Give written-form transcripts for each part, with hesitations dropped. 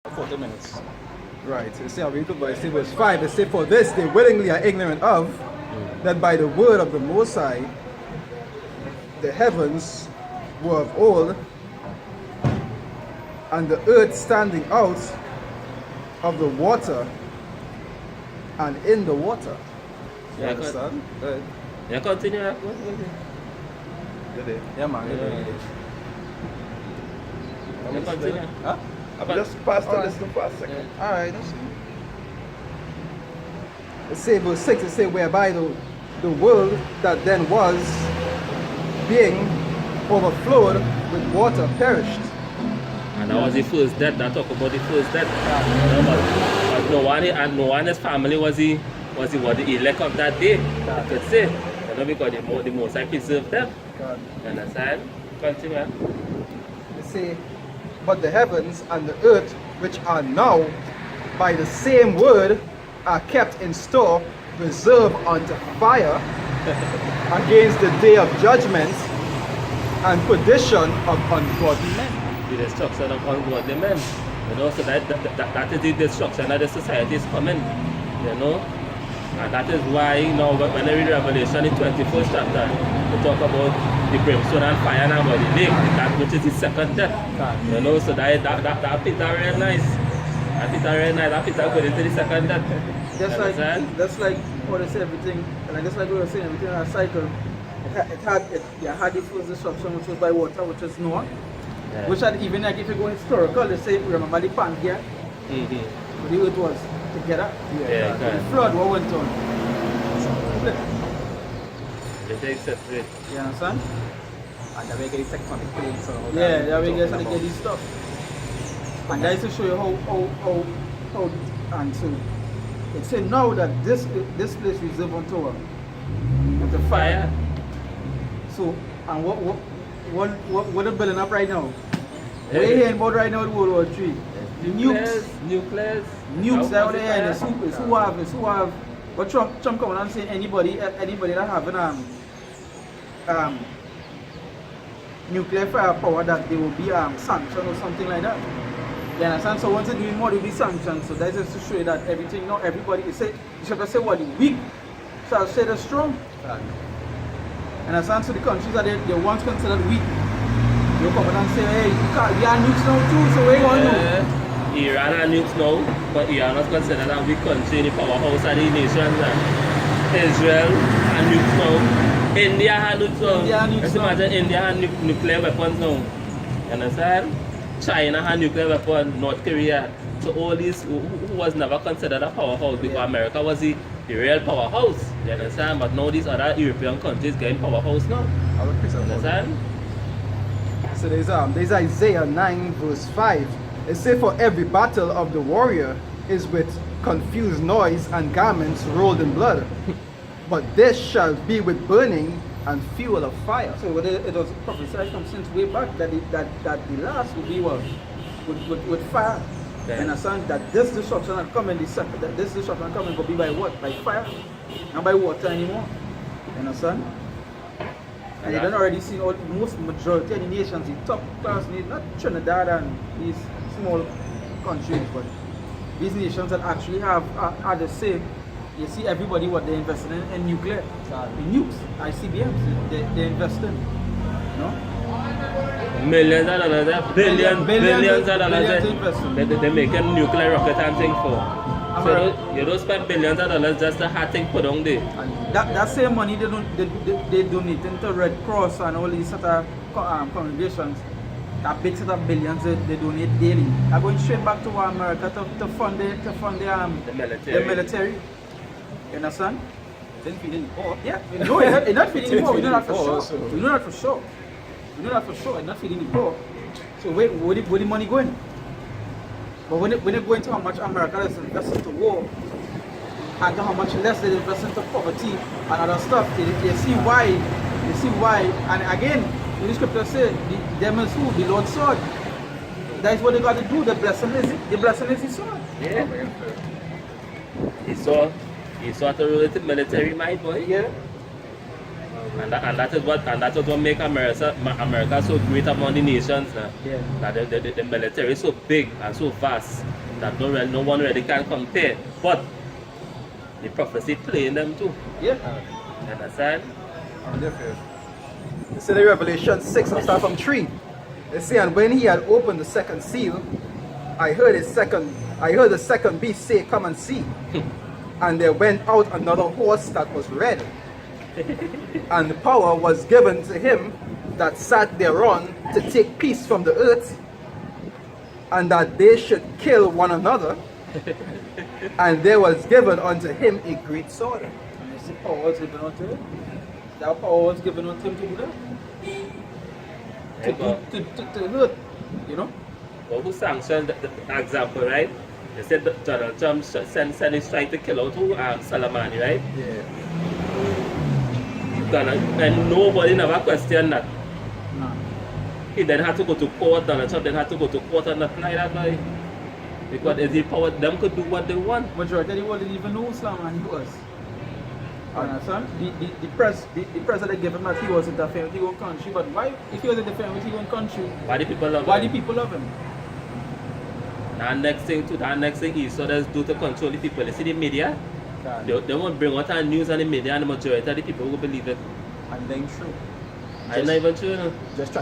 40 minutes. Right. So see how we look, but it say verse 5, it say, for this they willingly are ignorant of, that by the word of the Most High, the heavens were of old, and the earth standing out of the water and in the water. You Yeah, understand? Good. Yeah, continue. Yeah, man. Yeah, continue. Huh? Just pass to Alright. listen for a second. Alright, that's it. It say verse 6, it say, whereby the world that then was, being overflowed with water, perished. And that was the first death. That talk about the first death. You know, but Noah and Noah and his family was the elect of that day. I could say. You know, because the Most High preserved them. You understand? Continue. It say, but the heavens and the earth, which are now by the same word, are kept in store, reserved unto fire, against the day of judgment and perdition of ungodly men. The destruction of ungodly men. You know, so that is the destruction that the society is coming. You know? And that is why, you know, when I read Revelation in 21st chapter, they talk about the brimstone and fire and about the lake, that which is the second death. You know, so that Peter very nice. That Peter very nice. That Peter going into the second death. That's like what I say everything, and just like we were saying, everything in a cycle. You had the first destruction, which was by water, which is Noah. Yeah. Which had even like if you go historical, they say remember the Pangea, Mm-hmm. the earth was together. Yeah, The flood what went on. They separate. You understand? And then we get tectonic plates and all that. Yeah, that way Talking guys to about. get this stuff. And that is to show you how and so it said now that this place reserved unto the fire. So and what are building up right now? We're hearing about right now the World War III. The Nuclears. nukes out there and it's who have but Trump coming and saying anybody that having nuclear firepower that they will be sanctioned or something like that. You understand? So once they're doing more, they will be sanctioned. So that's just to show you that everything, not everybody is say you should say what the weak shall say the strong. And understand? So the countries that they once considered weak, you come out and say, hey, we are nukes now too, so where you want to do? Iran are nukes now, but Iran is considered a weak country in the powerhouse of the nations. Israel are nukes now. India has nukes now. Just imagine India has nuclear weapons now. You understand? China has nuclear weapons, North Korea. So all these who was never considered a powerhouse because America was the real powerhouse. You understand? But now these other European countries getting powerhouse now. You understand? So there's Isaiah 9 verse 5. It says, for every battle of the warrior is with confused noise and garments rolled in blood. But this shall be with burning and fuel of fire. So it was prophesied from since way back that the last will be what? With fire. Yeah. And understand that this destruction will come in that this destruction will come will be by what? By fire. Not by water anymore. You understand? And you don't already see most majority of the nations, the top class nations, not Trinidad and these small countries, but these nations that actually are the same. You see everybody what they're investing in nuclear, in nukes, ICBMs, they invest in. No? Millions of dollars, billions of dollars. Investment. They're making nuclear rocket and things for. So America. you don't spend billions of dollars just to have things put on there. And that same money they donate into Red Cross and all these sort of congregations. That big set of billions they donate daily. Are going straight back to America to fund the military. You understand? Didn't feed in the poor. Yeah. No, it's not feeding the poor. We know that for Oh, sure. so- We know that for sure. We know that for sure. It's not feeding the poor. So where the money going? But when it going to how much America is investing into war and to how much less they invest into poverty and other stuff, they see why. They see why. And again, the scripture says, them is who? The Lord's sword. That is what they got to do. The blessing is the sword. Yeah. He saw the related military might, boy. Yeah. And that is what make America so great among the nations now. Yeah. That the military is so big and so vast that no one really can compare. But the prophecy playing them too. Yeah. You understand? It's in Revelation 6, I'll start from 3. They say, and when he had opened the second seal, I heard the second beast say, come and see. And there went out another horse that was red. And power was given to him that sat thereon to take peace from the earth, and that they should kill one another. And there was given unto him a great sword. And you see power was given unto him. That power was given unto him to do that. To do it. You know? Well, who sanctioned the example, right? They said that Donald Trump sent his trying to kill out who? Soleimani, right? Yeah. And nobody never questioned that. Nah. He then had to go to court, Donald Trump then had to go to court and not like that guy. Because as he power, them could do what they want. Majority of the world didn't even know Soleimani was. Understand? The president gave him that he was interfering with his own country, but why, if he was interfering with his own country, Why the people love why him? the people love him? And next thing he saw us do to control the people. You see the media? They won't bring out the news and the media, and the majority of the people will believe it. And then true. I'm not even sure. No? Just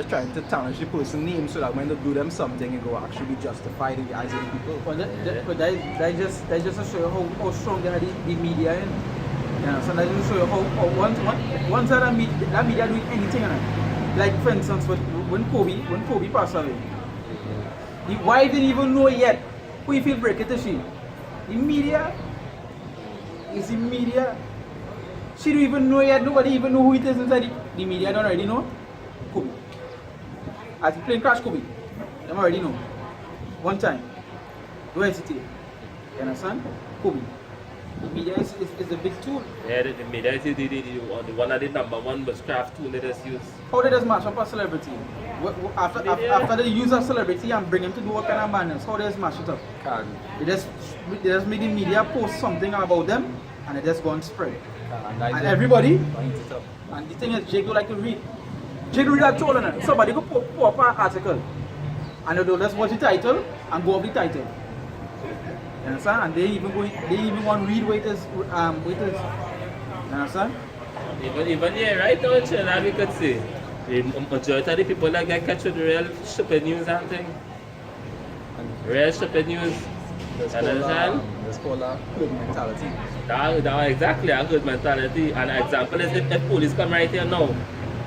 trying to tarnish the person's name so that when they do them something, it will actually be justified in the eyes of the people. But that just to show you how strong they are the media in. Yeah, so that just show you how once that media doing anything on it. Like for instance, when Kobe passed away, the wife didn't even know yet who he feel break it to she. The media is the media. She don't even know yet. Nobody even know who it is inside the media. Don't already know. Kobe. As the plane crash, Kobe. Them already know. One time. Don't hesitate. You understand? Kobe. The media is a big tool. Yeah, the media is the one of the number one witchcraft tool they just use. How they just match up a celebrity? After they use a celebrity and bring him to do what kind of madness, how they just match it up? They just make the media post something about them and it just go and spread. And everybody, and the thing is, Jake don't like to read. Jake read that tool on it. Somebody go pull up an article and they'll just watch the title and go off the title. You understand? And they even want to read what it is. You understand? Even yeah, right now in China we could see the majority of the people that get catch with real stupid news and thing. Real stupid news. Understand? That's called a herd mentality. That exactly a good mentality. And an example is if police come right here now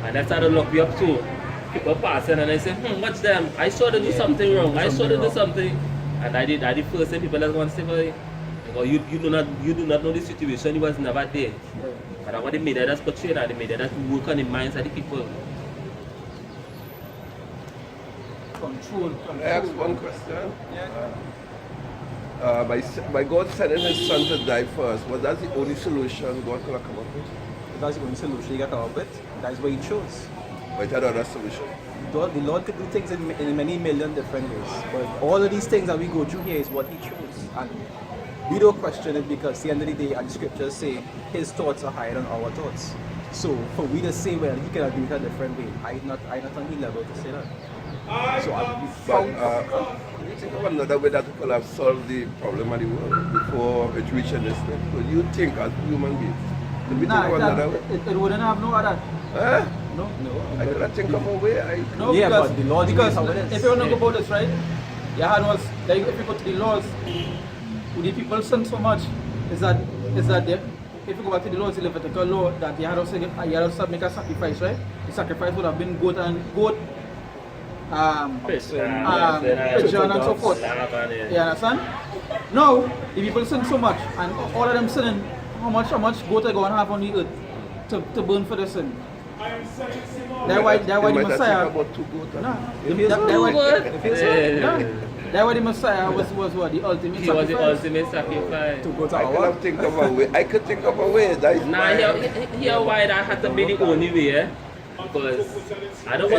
and they start to lock you up too. People passing and they say, watch them. I saw them do something wrong. I saw them do something. And I did first thing people just want to say, well, because you do not know the situation, you was never there. And what the media that's portrayed and the media that work on the minds of the people. Control. Can I ask one question? By God sending his son to die first, was that the only solution God could have come up with? That's the only solution you got to up with. That's what he chose. But it had other solution. The Lord could do things in many million different ways. But all of these things that we go through here is what he chose. And we don't question it because at the end of the day, the scriptures say his thoughts are higher than our thoughts. So for we to say, well, he can do it a different way, I'm not on his level to say that. So you think of another way that people have solved the problem of the world before it reached this thing? So you think as human beings? Did we think of another way? It wouldn't have no other. No. I cannot think of a way. No, yeah, because, but the laws because how it is. if you want to go about this, right? You had was like if you go to the laws, the people sin so much is that they, if you go back to the laws, the Levitical law that you had also make a sacrifice, right? The sacrifice would have been goat, pigeon and so forth. You understand? Now the people sin so much, and all of them sinning. How much goat are going to have on the earth to burn for the sin? That's why the Messiah. About two goats. That's why the Messiah was what? The ultimate He sacrifice. was the ultimate sacrifice. to go to I our cannot think of a way. I could think of a way. That is Nah, here why that had to be the only way, eh? Because I don't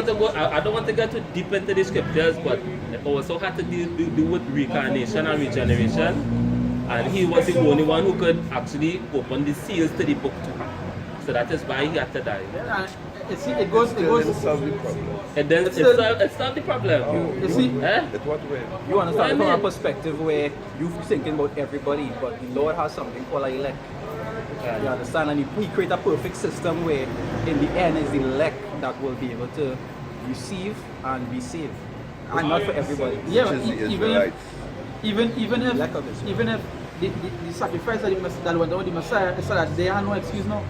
want to get too deep into the scriptures, but it also had to do with reincarnation and regeneration. And he was the only one who could actually open the seals to the book too. So that is why he had to die. Yeah, and you see, it goes. Still didn't solve the problem. And then It's it's not the problem. You see, Eh? It what way? You understand from a Amen. perspective where you thinking about everybody, but the Lord has something called an elect. You understand? And he create a perfect system where in the end is the elect that will be able to receive and be saved. And not for everybody. yeah, Which is but the even Israelites. if Lack of Israel. even if the sacrifice that went on with the Messiah, it's so that they had no excuse now.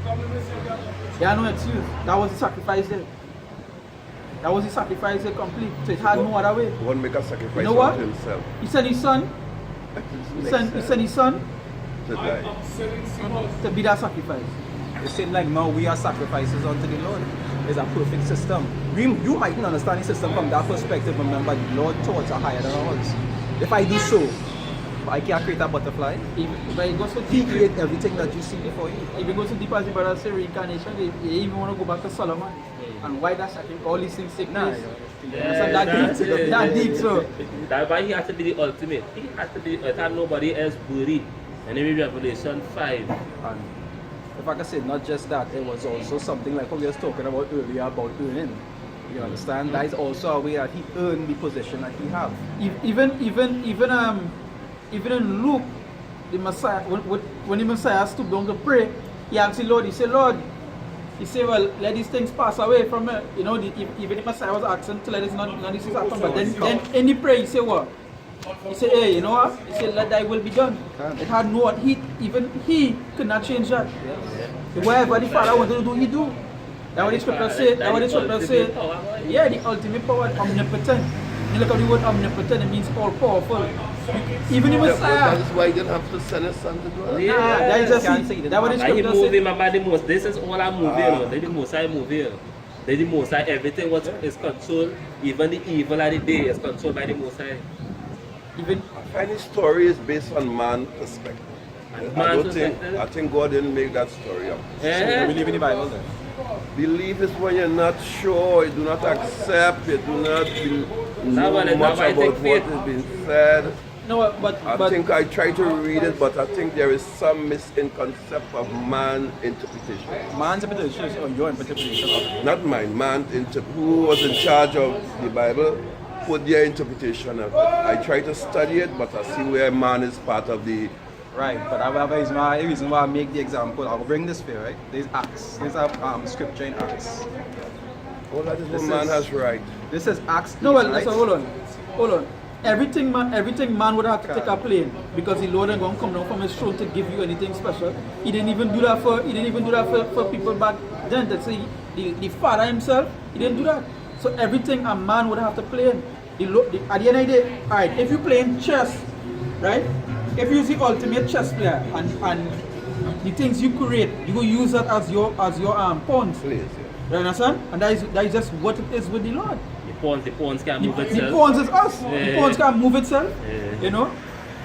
They had no excuse. That was the sacrifice there. That was the sacrifice there complete. So it had no other way. One make a sacrifice You know what? unto himself. He sent his son. He sent his son To die. to be that sacrifice. It seems like now we are sacrifices unto the Lord. It's a perfect system. You mightn't understand the system from that perspective, remember the Lord thoughts are higher than ours. If I do so, I can't create a butterfly. But it goes so He deep. create everything that you see before you. If it goes so deep as the brother say reincarnation, they even want to go back to Solomon and why that sacrifice, all these things take place. Yeah, That deep, that's it. that deep. So That's why he had to be the ultimate. He had to be, it had nobody else worthy. And then in Revelation 5. And if I can say not just that, it was also something like what we were talking about earlier about earning. You understand? That is also a way that he earned the position that he have. even in Luke, the Messiah, when the Messiah stooped down to pray, he asked the Lord, he said, Lord, he said, well, let these things pass away from me. You know, even the Messiah was asking to let this none of these things happen. But then in the prayer, he said what? He said, hey, you know what? He said, let thy will be done. It had no what even he could not change that. Whatever the Father wanted to do, he do. That's what the scripture say. That's what the scripture say. Yeah, the ultimate power, omnipotent. You look at the word omnipotent, it means all powerful. Even the Messiah. That is why he didn't have to send his son to do it. Yeah, Nah, that is just can't say that. that's what the Like he scripture moved say. him about the most. This is all I'm moving on. They the most I move here. They the most I everything what is controlled. Even the evil of the day is controlled by the most I. Even I find his story is based on man's perspective. I think God didn't make that story up. So you Eh? believe in the Bible then? Belief is when you're not sure, you do not accept, you do not know much I about think what faith- has been said. no, but I think I try to read it, but I think there is some misconception of man interpretation. Man's interpretation or your interpretation of it. Not mine, who was in charge of the Bible put their interpretation of it. I try to study it, but I see where man is part of the. Right, but I have a reason why I make the example. I'll bring this here, right? There's Acts. There's a scripture in Acts. All that is what This man is- has right. This is Acts. no, well, right? so hold on. Everything man would have to take a plane because the Lord ain't gonna come down from his throne to give you anything special. He didn't even do that for people back then. That's the Father himself. He didn't do that. So everything a man would have to plane. At the end of the day, alright, if you playing chess, right? If you use the ultimate chess player and the things you create, you will use that as your pawns. Please, You understand? And that is just what it is with the Lord. The pawns can move The itself. pawns is us. The Yeah. pawns can move itself. Yeah. You know?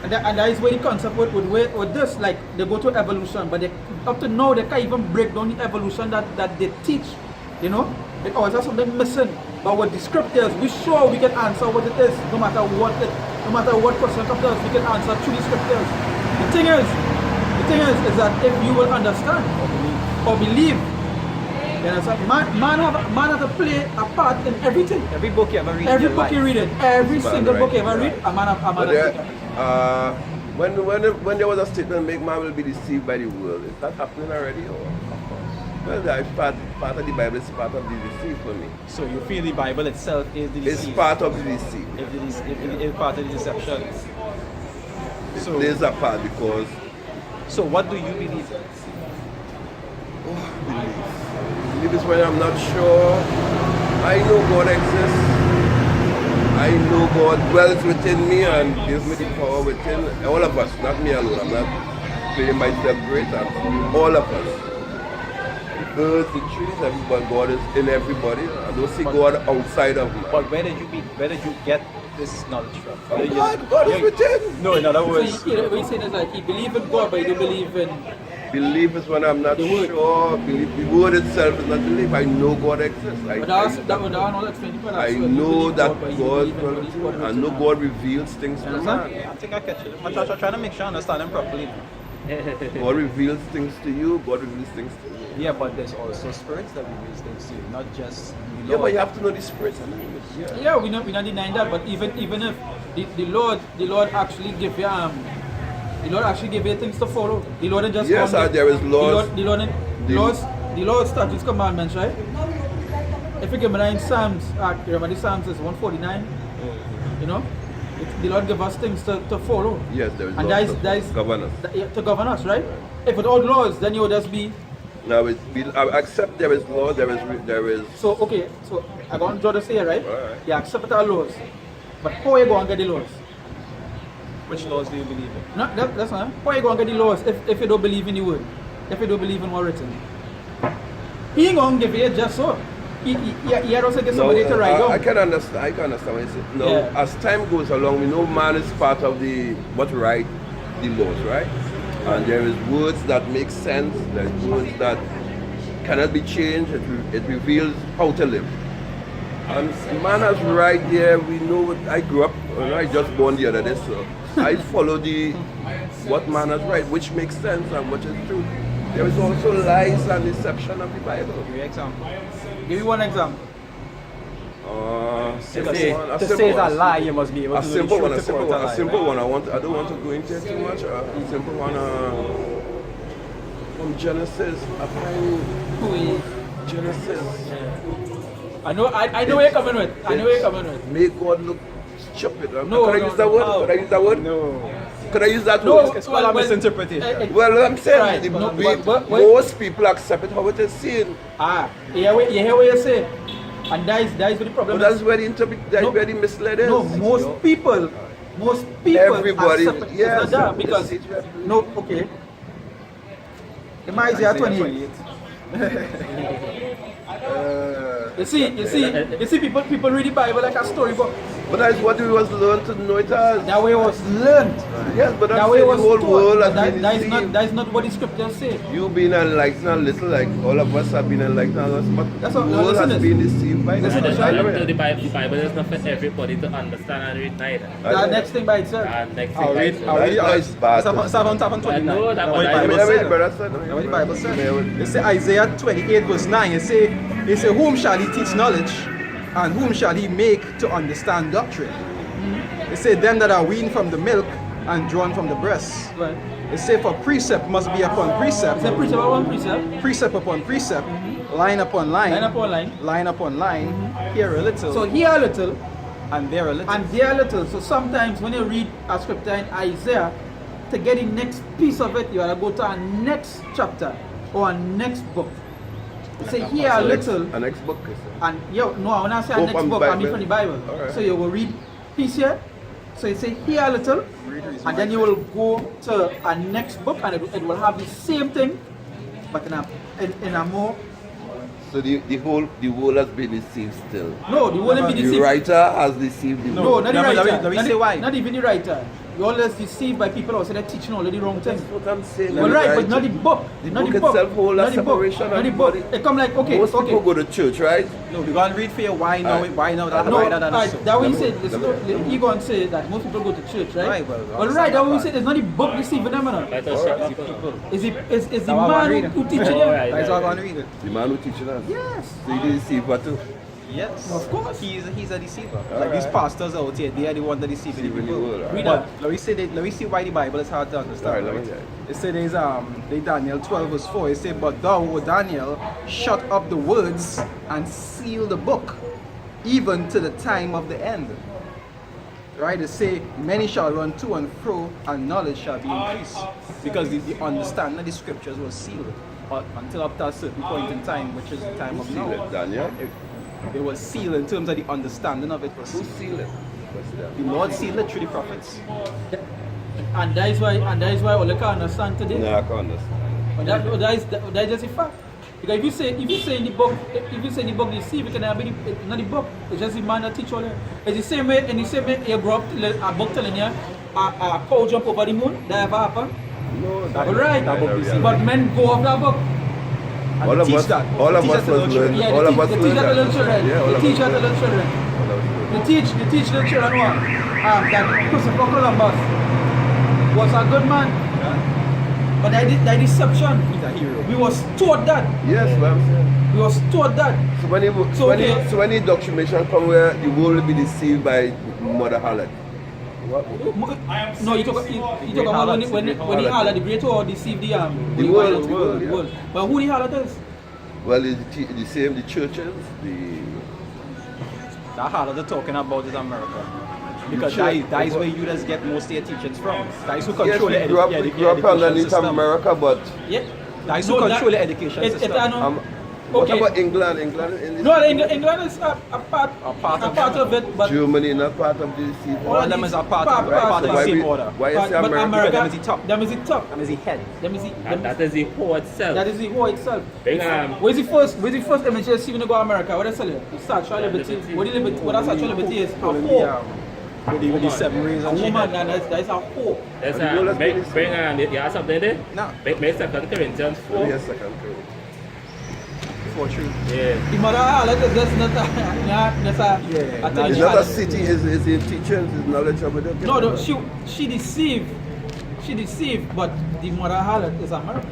And that is where the concept with this, like they go to evolution, but they, up to now they can't even break down the evolution that they teach. You know? It always has something missing. But with the scriptures, we sure we can answer what it is, no matter what question comes to us, we can answer through the scriptures. The thing is that if you will understand or believe, you understand? Man have to play a part in everything. Every book you ever read. in Every your book you life. read it, every Man, single right, book you ever right. read, a man But have there, to when there was a statement, make man will be deceived by the world. Is that happening already? Or? Well, that is part of the Bible is part of the deceit for me. So you feel the Bible itself is the It's deceit. part of the deceit. It's part of the deception. It So, plays a part because so what do you believe? belief is when I'm not sure. I know God exists. I know God dwells within me and gives me the power within all of us, not me alone. I'm not playing myself greater. All of us. The birds, the trees, everybody. God is in everybody. I don't see God outside of me. But where did you get this knowledge from? Where did you- God is within. No, in other So words, what he's saying is like he believe in God, but he don't believe in. Belief is when I'm not The word. sure. Belief, the word itself is not belief. I know God exists. But that would not explain it. I know that God, I know God reveals things to Understand? man. I think I catch it. I'm trying to make sure I understand him properly. God reveals things to you, God reveals things to you. Yeah, but there's also spirits that reveal things to you, not just the Yeah, but Lord. you have to know the spirits and language. Yeah. Yeah, we're not denying that, but even if the Lord actually give you the Lord actually give you things to follow. The Lord didn't just Yes, come with- there is laws. The Lord statutes, commandments, right? If you give me in Psalms, remember the Psalms is 149. You know, the Lord give us things to follow. Yes, there is And laws that is to govern us. to govern us, right? If without laws, then you would just be. Now, I accept there is law, there is. So okay, so I go on to say, right? Alright. You accept our laws, but how you go and get the laws? Which laws do you believe in? No, that's not. How you go and get the laws if you don't believe in the word? If you don't believe in what's written? He ain't gonna give you just so. He also get somebody to write down. I can understand what you say. No, Yeah. as time goes along, we know man is part of what write the laws, right? And there is words that make sense, there's words that cannot be changed, it reveals how to live. And man has right there, we know I grew up, I just born the other day, so I follow what man has right, which makes sense and which is true. There is also lies and deception of the Bible. Give me an example. Give me one example. Simple Because one, to say it's a lie, you must be able a to simple show one, to a simple support one, a lie, a simple right? one. I don't want to go into it too much. A simple one from Genesis. I find Genesis. I know where you're coming with. I know where you're coming with. Make God look stupid. No, Could I use that word? no. Could I use that word? No. Could I use that No, word? It's called a misinterpretation. Well, I'm saying Right, the- no, but- most people accept it how it is seen. You hear what you say, and that is what the But problem that's is. where the misled is. No, most people Everybody, accept it. yes, It's not that because it's- no, okay. In Isaiah 28. You see, people read the Bible like a storybook. But that's what we was learned to know it as. That way it was learned. Yes, but That I'm way saying it the was whole taught. world has But been that deceived. is not what the scriptures say. You being enlightened a little, like all of us have been enlightened, but That's the what- world listen has this. been deceived by Listen the this, And right? the Bible is not for everybody to understand and read neither. That next thing by itself. And next I'll read. thing. That's bad. 7:29. I know that, That's but what the I- Bible Let me said. read, brother, son. That's what the Bible says. It say Isaiah 28 verse 9. It say, whom shall he teach knowledge, and whom shall he make to understand doctrine? It say, them that are weaned from the milk and drawn from the breast. Right. It say, for precept must be upon precept, It's a precept upon precept, precept upon precept, line upon line, line upon line. line upon line, here a little, So here a little, and there a little. and there a little. So sometimes when you read a scripture in Isaiah, to get the next piece of it, you gotta go to a next chapter or a next book. Say here a little, An next book. Is and no, I wanna say a Oh, next from book, the I mean Bible. from the Bible. Alright. So you will read piece here. So you say here a little, and then you will go to a next book, and it will have the same thing, but in a more. So the world has been deceived still. No, the wouldn't be The deceived. writer has deceived the No, world. not the No, but writer. let me Not say the- why. Not even the writer. You're always deceived by people outside that teaching all of the wrong things. That's what I'm saying. Well, the right, but writer- not the book. The Not book the book. itself holds a Not the book. separation Not of the the book. body. It come like okay, Most okay. people go to church, right? No, we're going to read for you why now, Alright. why now that No, why now that is so. that we Let me- said, listen, you go and say that most people go to church, right? Right, well, Well, right, that we understand say there's not the book deceiving them, no. Let us shut up. Is the Now I'm man reading. who teaching you? Alright. That's all I'm going to read it. The man who teaching us. Yes. So he deceiver too. Yes. Of course. He's a deceiver. Like these pastors out here, they are the one that deceiving the Deceiving the people. world, alright. Read But that. let me see why the Bible is hard to understand. Alright, let me right? hear it. It said there's Daniel 12 verse 4. It said, but thou, O Daniel, shut up the words and seal the book, even to the time of the end. Right? It say, many shall run to and fro, and knowledge shall be increased. Because the understanding of the scriptures was sealed until up to a certain point in time, which is the time of Seal now. it, Daniel. It was sealed in terms of the understanding of it was Who sealed. seal it? What's that? The Lord sealed it through the prophets. And that is why all you can understand today. No, I can't understand. But that is just a fact. Because if you say in the book, deceive, it can be not the book. It's just the man that teach all that. It's the same way. In the same way, you grow up a book telling you a cow jump over the moon. That ever happened? No, All right. that book is But men go off that book. And all they of teach us, that. all They of teach us that to was little children. learning. Yeah, All they of teach, us they teach that to little children. Yeah, all They of teach us that to little children. They teach little children what? That Christopher Columbus was a good man. But that deception. He's a hero. We was taught that. Yes, what I'm saying. We was taught that. So when the indoctrination come where the world will be deceived by Mother Harlot. No, you talk about when the harlot, the great war deceived the world, world. But who the harlot is? Well, it's the same, the churches, That harlot they're talking about is America. Because Sure. that is where you just get most of your teachings from. That is who yes, control we the grew up education underneath system. America, but Yeah. That is who control the education system. what Okay. about England? No, England is a part of it, but Germany not part of the sea. All of them is a part of the Why same we- order. Why you say but America? America, Them is the top. them is the top. That is the head. Them is the, That is the whole itself. that is the war itself. Big, Where's the first image you see when you go to America? What they tell you? The Statue of Liberty. What that Statue of Liberty is? A whore. With the 7 rays A and shit. woman, and that's a whore. That's And the world has been you have something there? No. Make 2 Corinthians 4. Yes, I can tell. For true. Yeah. The mother harlot is just not a It's not a city, it's in teachings, it's knowledge of it. No, she deceived, but the mother harlot is America.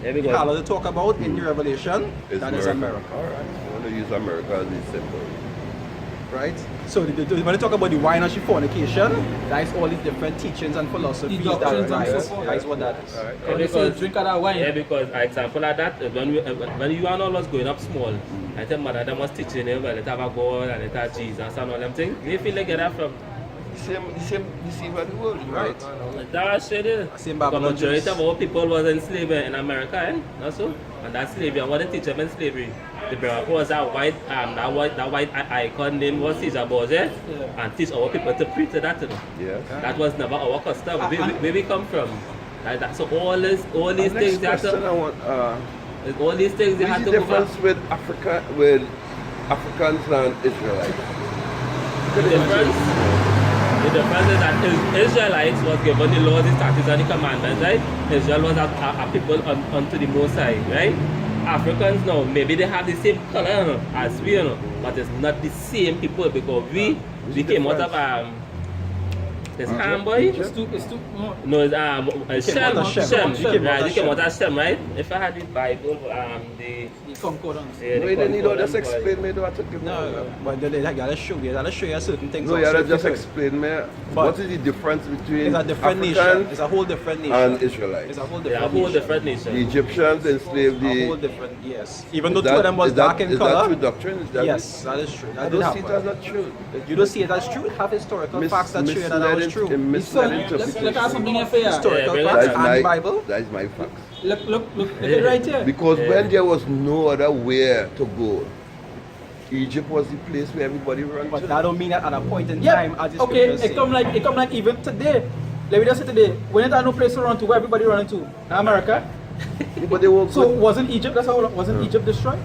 There we The go. harlot they talk about in the Revelation, It's that is America. Alright, you want to use America as a symbol. Right? So when they talk about the wine and fornication, that is all these different teachings and philosophies The doctrines and that so forth. that is what that is. Alright. When they say drink of that wine. Yeah, because an example of that is when you and all was growing up small, I tell mother them was teaching you well, it have a God and it have Jesus and all them things. They feel like get that from. The same deceiver of the world, Right. That was shit. Same Because Babylon majority Jews. of our people was enslaved in America, not so? And that slavery, and what they teach them in slavery. The brother was that white icon name was Caesar Borgia, and teach our people to preach to that. You know. Yes. That was never our custom. Where we come from. Like that. So all these things they have question to, I want, all these things they what's have the to go back. difference with Africans and Israelites? The difference is that Israelites was given the laws, the statutes, and the commandments, right? Israel was a people unto the Most High, right? Africans now, maybe they have the same color as we, but it's not the same people because we came out of this Ham boy. It's too No, it's Shem. out of Shem. Shem. You came out Right, of you came out Shem. of Shem, right? If I had the Bible, the concordance. yeah, No, the you don't need to concordance, just explain me what to give. No, but they gotta show you certain things. No, you also. gotta just explain me what is the difference between It's a different nation. Africans It's a whole different nation. and Israelites. It's a whole They different are a whole nation. different The nation. Egyptians enslaved A whole the. different, yes. Even though two of them was dark in Is that true color. doctrine? Is that Yes, that is true. I That did don't see it as happen. not true. You don't see it as true. Have historical facts that show you that that was true. Let's look at something here for you. Historical Yeah, facts That's and the Bible. that is my facts. Look at it right here. Because when there was no other way to go, Egypt was the place where everybody ran But to. that don't mean that at a point in Yeah, time, as the okay, scriptures it come like even today. Let me just say today, when it had no place to run to, where everybody running to? America. But they were So good wasn't Egypt? That's how wasn't Egypt destroyed?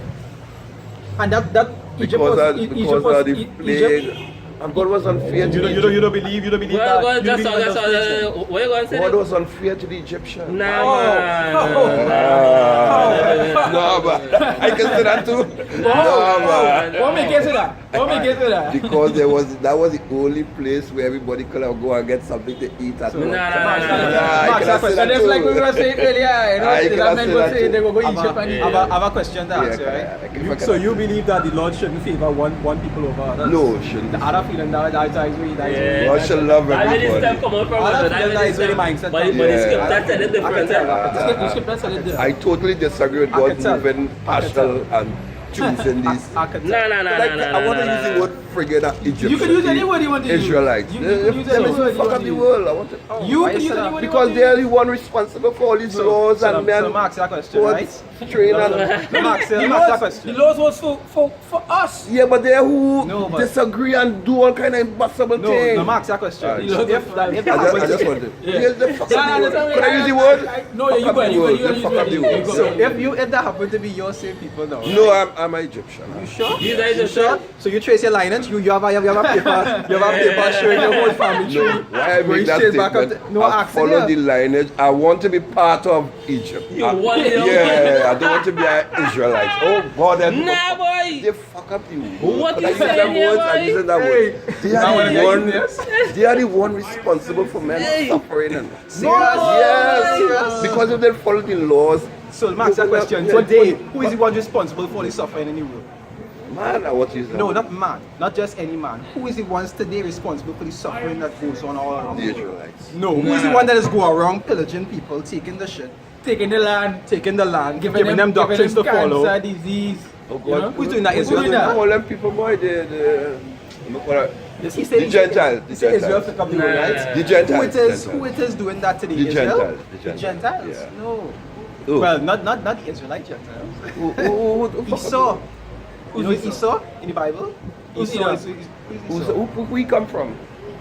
And that Egypt because was of, Egypt because was of the plague. And God was unfair to the You don't believe Well, that. well, You just believe in those things. what you going to say? God was unfair to the Egyptians. Nah, Oh, man. No, but I can say that too. No, man. What make you say that? What make you say that? Because that was the only place where everybody could have go and get something to eat at Nah, once. nah, I nah, cannot say that And it's like we too. were saying earlier, I the cannot men say go that say too. they will go I Egypt and have a question to ask you, Yeah, right? So you believe that the Lord shouldn't favor one people over others? No, shouldn't. The other feeling that is really Yeah. God should love That really everybody. step come out from All us, that feel that is very mindset. But the Yeah. scripture tell it different. the script that's it. I totally disagree with I can God tell. moving partial and choosing these. I could Nah, nah, nah, Like, nah, nah, I want to nah, use the nah. word friggin' Egyptian. You can use any word you want to use. Israelites. You can use any Them is word the you fuck want of to the use. world. I want to. You why can is use that? any word you Because want to they're use. the one responsible for all these laws and men. So Max, that question, who right? train and. Max, The that laws, question. the laws was for us. Yeah, but they're who No, but- disagree and do all kind of impossible things. No, Max, that question. Alright. If that I just wanted. Here's the fuck Yeah, of the that's word. all Can I use the right. word? No, Fuck you of go the ahead, you world. go ahead, The fuck of the you world. go So ahead. if that happened to be your same people now, No, I'm an Egyptian. You sure? These are You the sure? short. So you trace your lineage. You have a paper showing your whole family tree. Why I Going make that straight back up statement? to- no I accident. follow the lineage. I want to be part of Egypt. You want it, Yeah, I don't want to be an Israelite. Oh God, Nah, boy. they fuck up the What But you I use saying them here, words, I boy? use that Hey. word. They I are wanna the get one. this. They are the one responsible for men suffering and Serious? yes, because if they follow the laws. So Max, that question Yeah. today: who is the one responsible for the suffering in the world? Man, what is that? No, not man, not just any man. Who is the ones today responsible for the suffering that goes on all around? The Israelites. No, who is the one that is go around pillaging people, taking the shit, Taking the land, taking the land, giving them doctrines to follow? cancer, disease. Oh You know? God, Who's doing that? Who's Israel doing doing that? All them people, boy, Yes, he the Gentiles. He said Israel pick up the word, right? The Gentiles. Who it is? Gentiles. Who it is doing that today? The Israel? Gentiles, the The Gentiles, Gentiles. yeah. No. Who? Well, not the Israelite Gentiles. Who Esau. Who's You know Esau? Esau in the Bible? Who's Esau Esau? is Esau. who we come from?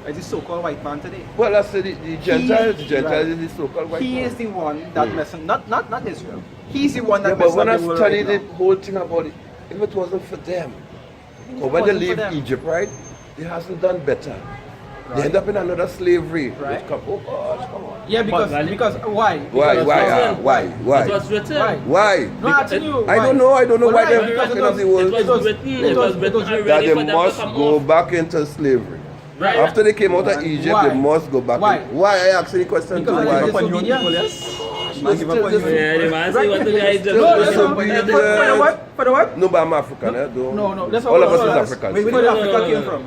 Is the so-called white man today. Well, I said the Gentiles. The Gentiles right. is the so-called white He man. is the one that messing, not Israel. He's the one that Yeah, but messing when I up the world studied right the now. whole thing about it, if it wasn't for them, or when they wasn't for leave them. Egypt, right, they hasn't done better. They Right. end up in another slavery. Right. Which come, oh gosh, come on. Yeah, because But- why? Why? Because Why? it Why? It Why? was written. Why? Why? No, I'm asking you. I why? don't know. I don't know why Why? they're Because fucking it up the It world. was written. It was written That already they for them to must come go off. back into slavery. Right. After they came out of Egypt, Why? they must go back. Why? Why? I asked the question. Because why? of Give up on your own disobedience. people, yes? Man, give up on your own. Yeah, the man see what the guy Still just No, Yes, no, no. yes. For the what? For the what? No, but I'm African. Eh? No, that's all of us all is of us. Africans. Where No, did no, Africa no, came no. from?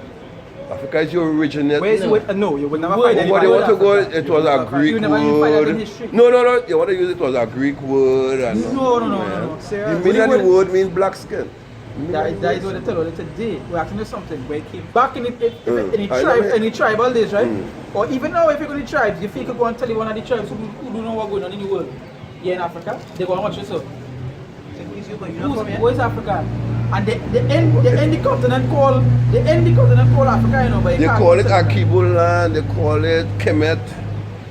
Africa is your originate. Where is it? No, you will never Word. find Oh, any what they want to go, Africa. it was a Greek You never even find that in word. history. No, you want to use it was a Greek word. And No. The Serious? meaning of the What word means black skin. That is what they tell you today. We're asking you something. Where it came Back in the I know it. in the tribal days, right? Or even now, if you go to the tribes, if you could go and tell you one of the tribes who don't know what's going on in the world, here in Africa, they go and watch yourself. Where's Africa? And they end the continent called Africa, you know, but you They can't call it tell- Akibul land, they call it Kemet.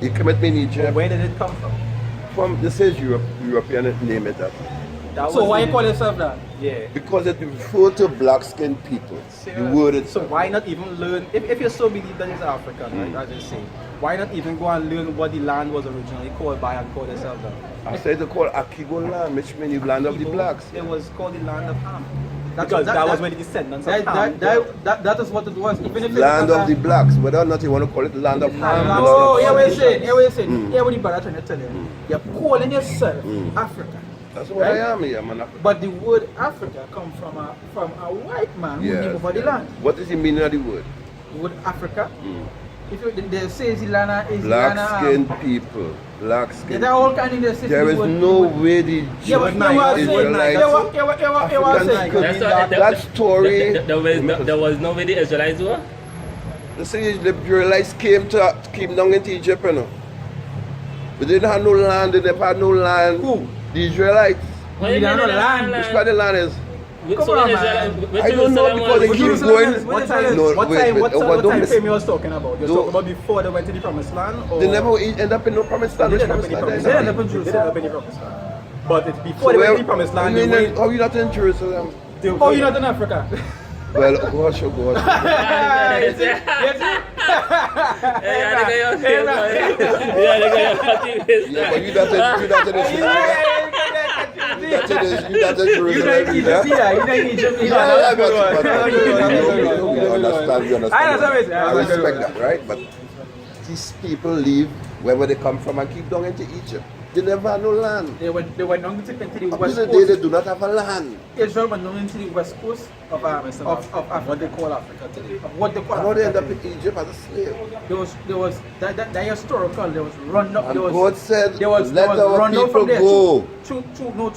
Kemet mean Egypt. Where did it come from? From, this is European name it that. That So was why the- you call yourself that? Yeah. Because it refers to black skinned people. The word So itself. why not even learn, if you so believe that it's African, right, as you say, why not even go and learn what the land was originally called by and call yourself that? I said they call Akibul land, which means the land of the blacks. It was called the land of Ham. That's- Because that was that- where the descendants of Ham. That is what it was. Even if Land of the blacks, whether or not you want to call it land of Ham. No, land here of we say, here what the brother trying to tell you. You're calling yourself African. That's what Right? I am here, man. But the word Africa comes from a white man who Yes, came over the yes. land. What is the meaning of the word? The word Africa. If you, they say Zilana is Black Zilana. skinned people. Black skinned There are all kind of they say There the is word- no way the Yeah, but Jews you were saying, Israelites you were saying. African That's that story. There was no way the Israelites were. The Israelites came down into Egypt, you know. But they didn't have no land, they never had no land. Who? The Israelites. What do you don't mean know they land. don't have Which part of the land is? Come So on, when man. Israel- I don't know Jerusalem because they was- keep Jerusalem going. is- What Wait, time, no, what wait, time, wait, what, don't what time miss- frame you was talking about? You're Don't- talking about before they went to the promised land? Or They never end up in no promised land. They Which didn't have promised any land? promised They land. didn't have any They didn't have any promised land. But it's before So they went where- to the promised land, I they mean, went. how you not in Jerusalem? Oh, you're not in Africa. Well, gosh, oh gosh. Yes, Hey, yeah, they got your face, man. Yeah, they got your face, Yeah, but you not in Jerusalem. You don't Egypt. Yeah, but we I understand. understand. I respect that, right? But these people leave wherever they come from and keep down into Egypt. They never had no land. They went down to the Up west to the day they coast. do not have a land. Israel went down into the west coast of Africa. What they call Africa today. Of what they call And how they end up Africa. in Egypt as a slave. There was that historical. There was run up. And There was, God said, there was let our run down people from there. go. To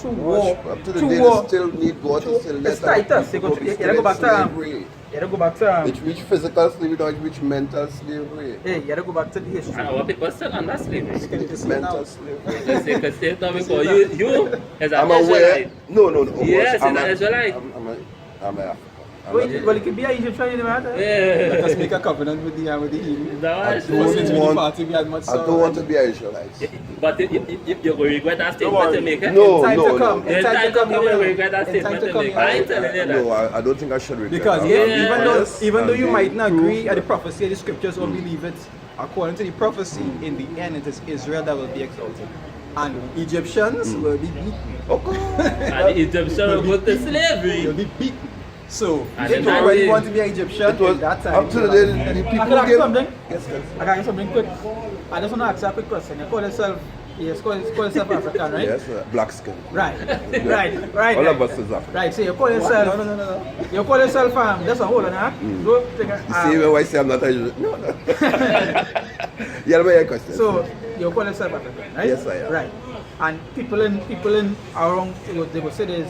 war. Up to the To day war. they still need God to still It's let our Titus. They people go be to. You still gotta go in back to. slavery. You gotta go back to. It's which physical slavery, not which mental slavery. Hey, you gotta go back to the history. And our people still under slavery. It's mental slavery. Let's say, because say now because you as an I'm aware. Israelite. No. Yes, I'm as an Israelite. I'm a African. Well, it could be an Egyptian in the matter. Yeah. Let us make a covenant with the Hebrew. No, it's don't Since we want- party, we had much I don't want to be Israelite. But you will regret that statement to make it. No, In time no, to come. no. In time to come, you will regret that In time statement to to come, make. you I ain't will. telling you that. No, I don't think I should regret Because that. Yeah. even though you and might be not proved. agree at the prophecy of the scriptures or believe it, according to the prophecy, in the end it is Israel that will be exalted. And Egyptians will be beaten. And the Egyptians will go to They'll slavery. be beaten. So, And if in you that really day- want to be an Egyptian, It was in that time, up to the day the I people could ask gave. something. Yes, yes. I got something quick. I just want to ask you a quick question. You call yourself, call yourself African, right? Yes, black skin. Right, right. All of us is African. Right, so you call What? yourself, No. you call yourself, just a hold on, huh? Don't think, You see why I say I'm not a Israelite? No, no. Yeah, let me ask question. so you call yourself African, right? Yes, I am. Right, and people in around, they will say there's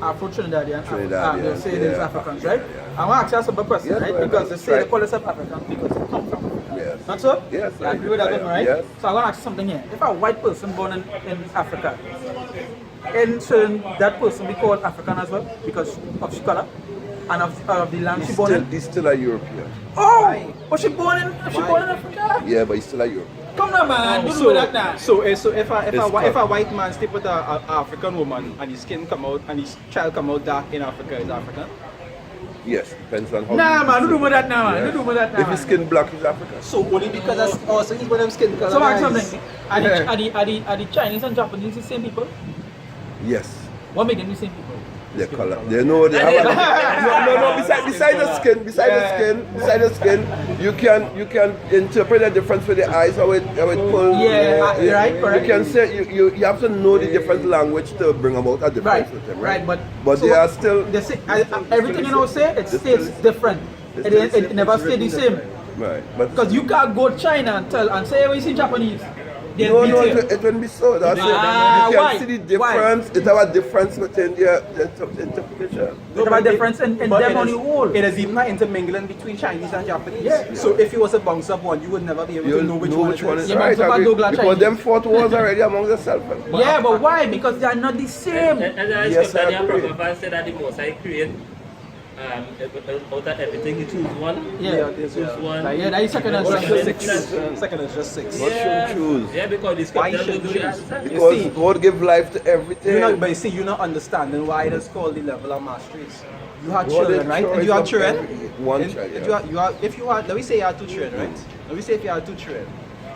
Afro Trinidadian, Trinidadian, they'll say there's yeah, Africans, African, right? yeah. I want to ask you a question, Yes, right? right, Because they that's say they right. call themselves African because they come from Africa. Yes. Not so? Yes, You I agree with that, I don't you, am. right? Yes. So I want to ask you something here. If a white person born in Africa, shouldn't that person be called African as well because of his color and of the land she born in? He's still a European. Oh, but she born in Africa? Yeah, but he's still a European. Come on, man. Don't do that now. So if a cut. white man sleep with an African woman and his skin come out and his child come out dark in Africa, is African? Yes, depends on how. Nah, you man. see Don't do it. that now, man. Yeah. Don't do that now. If his skin black, he's African. So only because that's also he's one of them skin color. So ask something. Are the Chinese and Japanese the same people? Yes. What make them the same people? Their color. They know they have a, no. Beside the skin, you can interpret the difference with the eyes, how it pulls. Yeah, right, correct. You can say you have to know the different language to bring about a difference Right, with them, right, right? but they are still they say, everything you know say it They stays still- different. they It still- never it's stay the written same. different. Right, but Because you can't go to China and tell and say, "Oh, you see Japanese." They'll beat you. it won't be so. That's it. Ah, You can why? see the difference. It have a difference within the interpretation. There's a difference in them on the whole. It is even an intermingling between Chinese and Japanese. Yeah. So if you was a bounce up one, you would never be able You'll to know which one is Yeah, right. but I agree. Douglas Because Chinese. them fought wars already among themselves. Yeah, but why? Because they are not the same. And I Yes, I scripture, agree. Prabhupada said that the Most High create out of everything, he choose one. Yeah. He choose one. Yeah, that is second and Second third. and Second is just six. What should you choose? Yeah, because the Why scripture should do you that. choose? Because see, God give life to everything. But you see, you're not understanding why it is called the level of masteries. You have God children, is right? And choice you have of children. one And child, if yeah. if you have, let me say you have two children, right? Let me say if you have two children,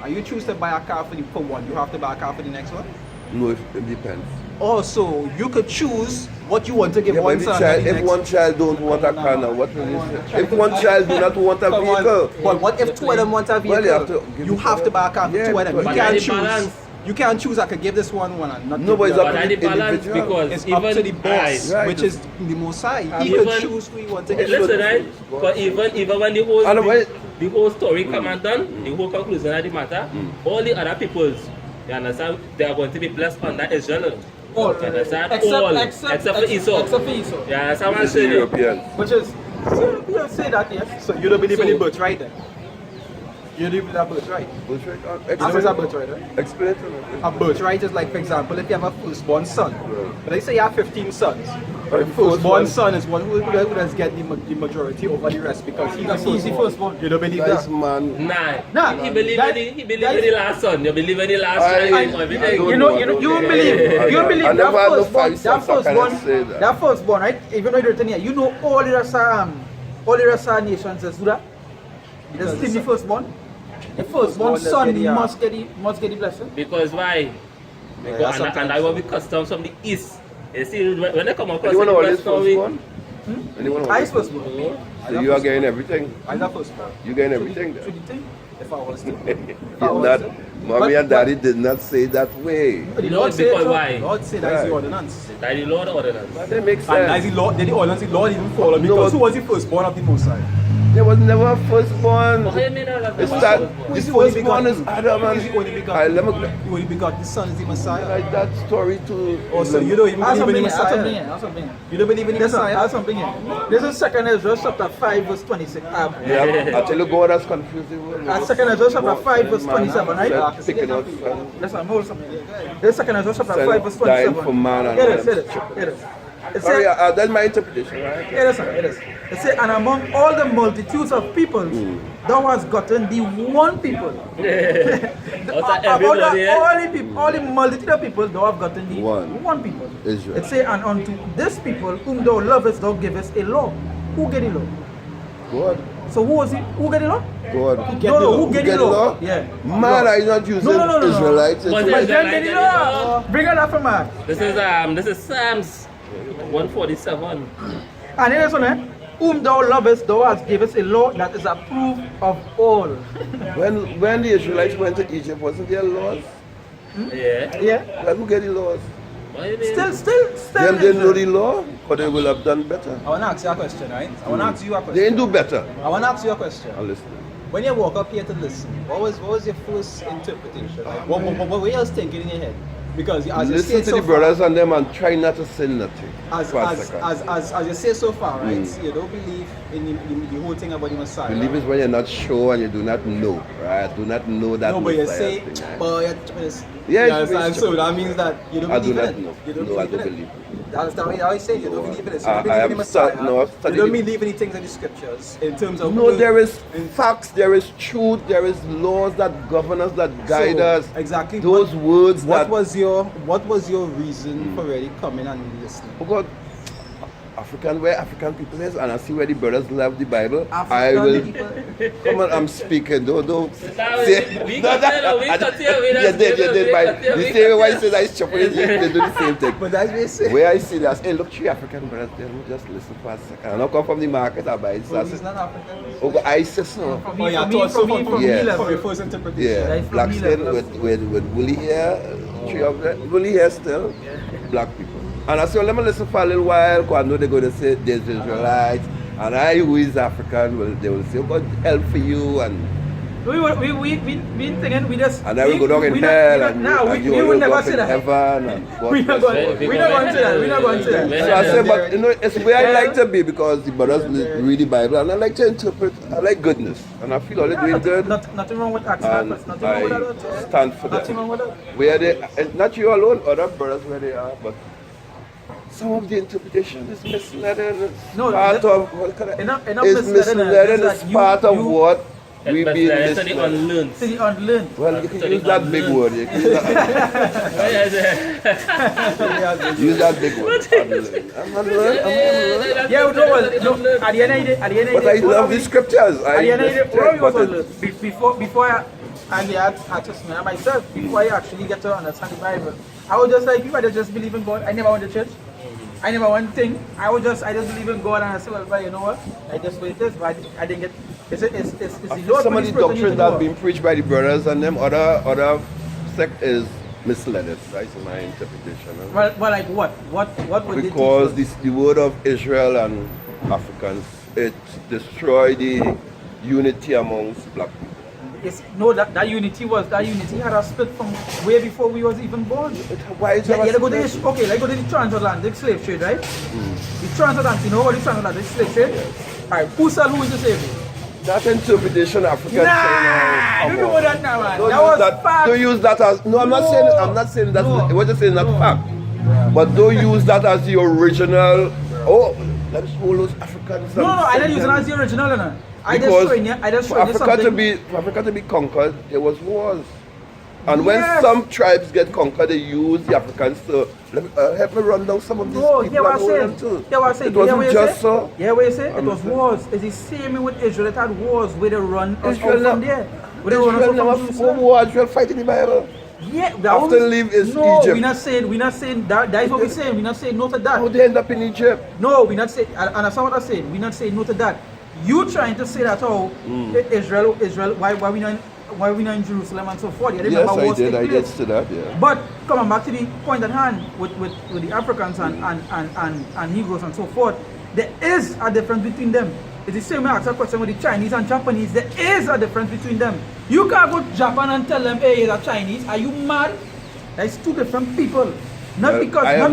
and you choose to buy a car for one, you have to buy a car for the next one. No, it depends. Also, you could choose what you want to give Yeah, but one if, son. child, and the if next. one child don't want a car now, what will you say? If one child do not want a Come on. vehicle, But what if two of them want a vehicle? Well, you have to give you each have to other- buy a car for Yeah, two of them. You but that can't is choose. balance. You can't choose. I could give this one and not. No, give but it's the up But to that the the balance individual. because It's even up to the boss, Right. which is the Most High. He Even- could choose who he wants to give. listen, right? But even when And wait. the whole story come and done, the whole conclusion of the matter, all the other peoples, you understand, they are going to be blessed under Israel. All. You understand? Except- all. except- Except for Esau. except for Esau. You understand what I'm This is saying? European. Which is, you say that, yes. So you don't believe in So- the birthright then? You don't believe in that birthright? Bullshit. You know what's a birthright, right? Explain it to me. A birthright is like, for example, if you have a firstborn son, but let's say you have 15 sons. But the the first firstborn one- son is one who does get the majority over the rest because he's Because the he's the firstborn. You don't believe That is that? man. Nah, Nah, he believe that- in the that- last son. You believe in the last I- child I and everything. don't You know, know, I you don't believe, know. you I believe never that had no firstborn, five sons, so I cannot say that. that firstborn, right? Even though you're written here, you know all the rest of nations just do that. There's still the firstborn. The firstborn Firstborn son that get must get the blessing. Because why? Because, sometimes- and I will be customs from the east. You see, when they come across Anyone the know west this story, firstborn? Anyone know I this firstborn. So you are getting everything. I'm the firstborn. You getting everything To there. the thing. If I was to. You're not, mommy and daddy did not say that way. But the no, Lord say because so. why? Lord said that is the Right. ordinance. That the Lord ordinance. But that makes And as sense. the Lord, then the ordinance, the Lord even followed No, because but- who was the firstborn of the Most High? There was never a firstborn. What do you mean that? It's What's that the the Who's the only firstborn is begotten? Adam Who's the only and begotten? let me The only begotten Son is the Messiah. like that story too. Also, you don't even That's believe in the something here, Messiah. that's something here. You don't believe in the Listen, Messiah? that's something here. This is 2 Ezra chapter 5 verse 26. Yeah, I tell you, God has confused the world. That's 2 Ezra chapter 5 verse 27, right? Picking out fun. Listen, hold something. This is 2 Ezra chapter 5 verse Dying 27. for man and Here it is, them. here it is, here it is. It Sorry, said, that's my interpretation, right? it is, sir, it is. It said, and among all the multitudes of peoples, thou hast gotten the one people. Outside About everybody, all the multitude of people, thou hast gotten the One. one people. Israel. It say, and unto this people whom thou lovest, thou givest a law. Who get the law? God. So who was it? Who get the law? God. Who get the law? Yeah. Man, I'm not using No. Israelites. But It's- But them get the law. Bring it up from man. This is Psalms 147. And here's one, whom thou lovest, thou hast givest a law that is approved of all. When the Israelites went to Egypt, wasn't there laws? Yeah. Yeah. Then who get the laws? What you mean? Still. Them didn't know the law, but they will have done better. I want to ask you a question, right? I want to ask you a They question. didn't do better. I want to ask you a question. I'll listen. When you walk up here to listen, what was your first interpretation? Like, what were you else thinking in your head? Because as you Listen say to so the far, brothers and them and try not to sin nothing. as you say so far, right? You don't believe in the whole thing about the Messiah. Believe is when you're not sure and you do not know, right? Do not know that No, but you Messiah say, thing, right? but Yes, you understand? it's So true. that means that you don't I do believe in not it. know. You don't No, I believe don't in believe it. That's what I say. You don't believe in it. So you I don't believe in the have Messiah. I've You studied don't it. believe in the things in the scriptures in terms of No, who- there is facts, there is truth, there is laws that govern us, that guide So, us. exactly. Those words What that was your reason for really coming and listening? Oh God, where African people is, and I see where the brothers love the Bible. I African will people. come on. I'm speaking. Don't Now, say. we continue, we continue, You did. The we same way I continue. say that is chopping. They do the same thing. But that's what you say. Where I see that, hey, look, 3 African brothers there. Let me just listen for a second. I don't come from the market. I buy it. So he's not African. Oh, God, I say so. From Oh, me, yeah, from me, so from me, from me Yeah. level. for your first interpretation. Yeah, Right from black me skin level. with woolly hair, 3 of them, woolly hair still, black people. And I said, well, let me listen for a little while, because I know they're going to say there's Israelites, and I, who is African, they will say, oh, God, help for you, and We thinking we just. I will go down in we not- hell, we not- and nah, you we will would go never up say in that. heaven, and God We not bless going. you. We not going to that. We not going to that. So I said, but you know, it's where I like to be, because the brothers read the Bible, and I like to interpret, I like goodness, and I feel all they're doing good, Nothing wrong with asking and that question. Nothing wrong with I that. stand for Nothing wrong them. with that. Where they, and not you alone, other brothers where they are, but some of the interpretation is misleading. It's No, part that- of what can I, enough it's misleading, misleading. it's It's like part of you- what we But being that's the misled. unlearned. To the unlearned. Well, you can So the use that big unlearned. word. You can use that, use that big word. Unlearned. I'm unlearned. Yeah, no, well, no, at the end of the day, But I love the scriptures. At the end of the day, what I was but it- unlearned. Before I had to smell myself, before I actually get to understand the Bible, I was just like you, I just believe in God. I never went to church. I never went to thing. I just believe in God, and I said, well, you know what? I just believe this, but I didn't get. It's the I feel Lord some of put the His Spirit on you doctrine to that go. being preached by the brothers and them other sect is misled. That's my interpretation. Well, like what? What would they Because teach? the word of Israel and Africans, it destroyed the unity amongst black people. That unity had a split from way before we was even born. Why is Yeah, there a yeah, go to split? let's go to the transatlantic slave trade, right? The transatlantic, you know what the transatlantic slave trade? Alright, who said who is the slave? That interpretation African Nah, you know that now, man. Don't That use was that. fact. Don't use that as no. I'm not saying that's. No. What you're saying is not No. fact. But don't use that as the original. Oh, let's hold those Africans. No, I didn't use it as the original, you know. I just Because showing you for Africa something. for Africa to be conquered, there was wars. And when Yes. some tribes get conquered, they use the Africans to help me run down some of these No, people yeah, what and I hold them said. too. Yeah, what I said. It wasn't just so. Yeah, what you say? It was Understand? wars. It's the same way with Israel. It had wars where they run us Israel out from now- there. Where they run us Israel out never from fought Jerusalem. war. Israel fighting the Bible. Yeah, that After was- leave is no, Egypt. we're not saying that. That is what we're saying. We're not saying no to that. How they end up in Egypt? No, we're not saying. And that's not what I'm saying. We're not saying no to that. You trying to say that Israel, why we not in Jerusalem and so forth? You Yes, remember I wars did. take I did place. see that. Yeah. But coming back to the point at hand with the Africans and Negroes and so forth, there is a difference between them. It's the same way I asked a question with the Chinese and Japanese. There is a difference between them. You can't go to Japan and tell them, hey, you're Chinese. Are you mad? That's two different people. Not Well, because not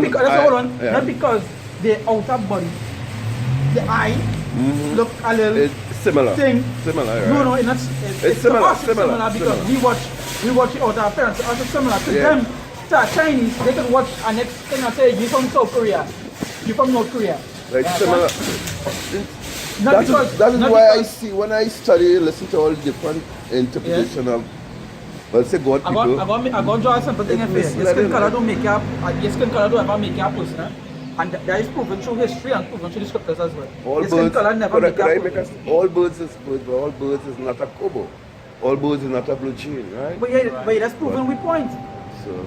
because they're outer body. The eye look a little It's similar. thing. Similar, right? No, it's not. It's similar, to us, it's similar, because similar. we watch it out our parents. It's also similar to Yeah. them. To our Chinese, they can watch our next thing and say, you from South Korea. You from North Korea. Like Yeah, similar. Not That because, is, that is not why I because- see when I study, listen to all different interpretation of, well, say God people. I got draw a simple thing It's and say, your misleading, skin color right? don't make you your skin color don't ever make you a person. And that is proven through history and proven through the scriptures as well. All Your skin birds, color never could I, make could I you a make person. all birds is birds, but all birds is not a kobo. All birds is not a blue jean, right? But that's proven with point. So,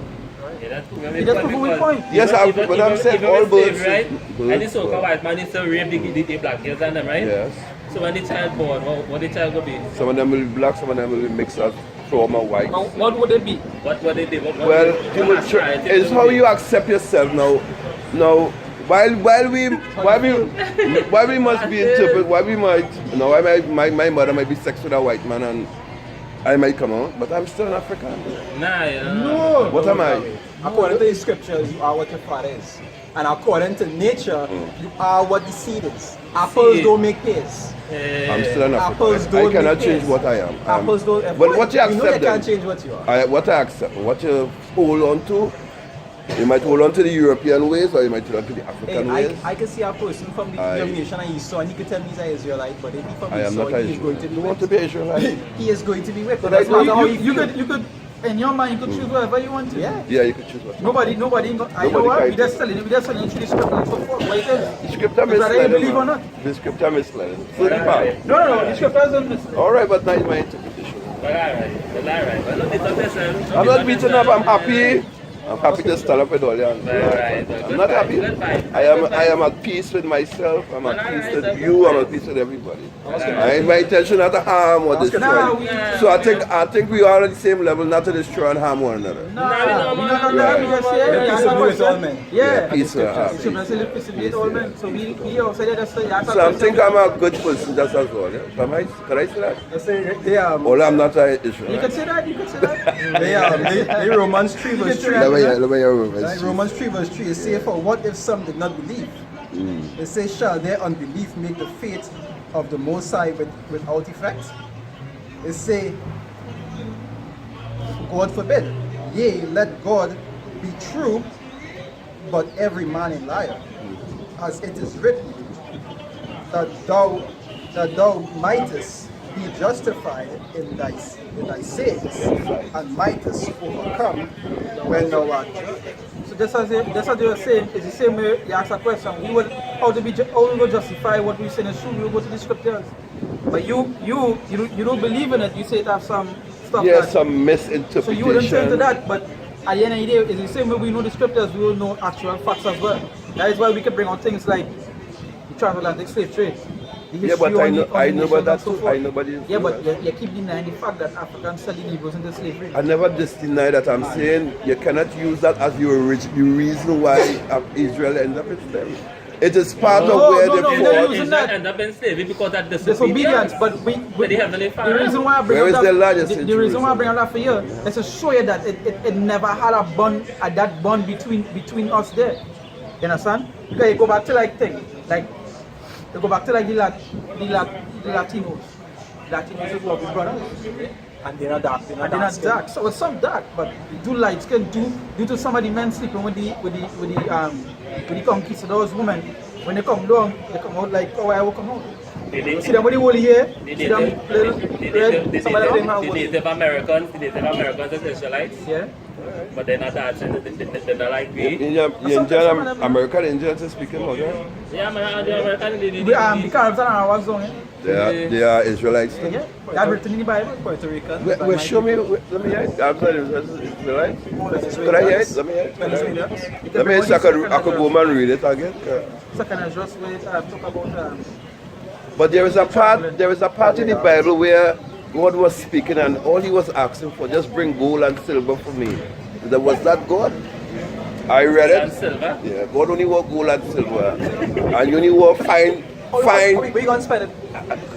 Yeah, that's true. It doesn't prove with point. yes, but I'm saying all birds right? is And the birds. so-called white man is to rape the black girls and them, right? Yes. So when the child born, what the child will be? Some of them will be black, some of them will be mixed up, trauma white. What would it be? What they did? What Well, they- you will what nationality it's they how will be? you accept yourself now. Now, while we must be interpret, why we might, you know, my mother might be sex with a white man and I might come out, but I'm still an African. Nah, yeah. No. What am I? According to the scriptures, you are what your father is. And according to nature, you are what the seed is. Apples Seed. don't make pears. I'm still an Apples African. I don't cannot make change pears. what I am. Apples don't. But what you know you accept, can't then, change what you are. what I accept, what you hold on to, you might hold on to the European ways or you might hold on to the Hey, African ways. I can see a person from the I- nation and Esau, and he could tell me he's an Israelite, but if he from I am Esau, not a he is going to Israelite. be You want whipped. to be Israelite? He is going to be whipped. But That's I- not how he You feel. could, in your mind, you could choose whatever you want to. Yeah. Yeah, you can choose what you Nobody, I know Nobody what, can. we just telling you through the scripture and so forth. What it is. The scripture Whether you misled believe or him. not. The scripture misled him. Certain part. No, the scriptures don't listen. All right, but not in my interpretation. But alright. Well, look, it's not yourself. I'm not beaten up. I'm happy. I'm happy to stand up with all you. Right. I'm not happy. Good fight. I am at peace with myself. I'm at peace with you. I'm at peace with everybody. My intention not to harm or destroy. So I think we are on the same level, not to destroy and harm one another. No, we just say, Yeah, yeah, peace that's be what with it all said. men. Yeah. Peace and The happy. scripture says live peaceably with all men. So we outside just say, yeah, So I think I'm a good person just as well. Yeah? Can I say that? I say Or I'm not an You can Israelite. say that, you can say that. they Romans 3 verse 3. Let me hear Right, Romans 3 verse 3 is say, for what if some did not believe? It says, shall their unbelief make the faith of the Most High without effect? It say, God forbid, yea, let God be true, but every man a liar, as it is written, that thou mightest be justified in thy sayings, and mightest overcome when thou art judged. So just as you were saying, it's the same way you ask a question. How we will justify what we say is true? We will go to the scriptures. But you don't believe in it. You say it have some stuff. Yes, that, some misinterpretation. so you wouldn't say into that. But at the end of the day, it's the same way we know the scriptures. We will know actual facts as well. That is why we can bring on things like the transatlantic slave trade. The Yeah, but history I on know- the- on I the know nations about that and so too. forth. I know about the Yeah, but influence. you keep denying the fact that Africans selling Negroes into slavery. I never deny that. I'm saying you cannot use that as your reason why Israel ended up in slavery. It is part of No, where no, they no, fought. they're using Israel that. end up in slavery because that Disobedience, but But they have the the reason why I bring Where up is the that, largest the in reason why I Jerusalem? bring up that for you is to show you that it never had a bond, that bond between us there. You understand? Because you go back to you go back to the Latinos. Latinos is what we brothers. And they're not dark. They're And they're not dark. So it's some dark, but do light skin due to some of the men sleeping with the conquistadors women. When they come down, they come out like how I will come out. See them with the woolly hair, see them little red, some of them have the woolly. Native Americans as Israelites, Yeah. but they're not that. They're not like we. American Indians are speaking about that. Yeah, man, the American, The Caribs and our zone, They are Israelites. too. yeah. That written in the Bible. Puerto Rican. Well, show me. Let me hear it. I'm sorry, Israelites. Could I hear it? Let me hear it. Let me hear it so I could go and read it again. Second address where it talk about But there is a part in the Bible where God was speaking and all he was asking for, just bring gold and silver for me. Was that God? I read and it. silver. Yeah, God only want gold and silver. And you only want fine. Where you going to spend it?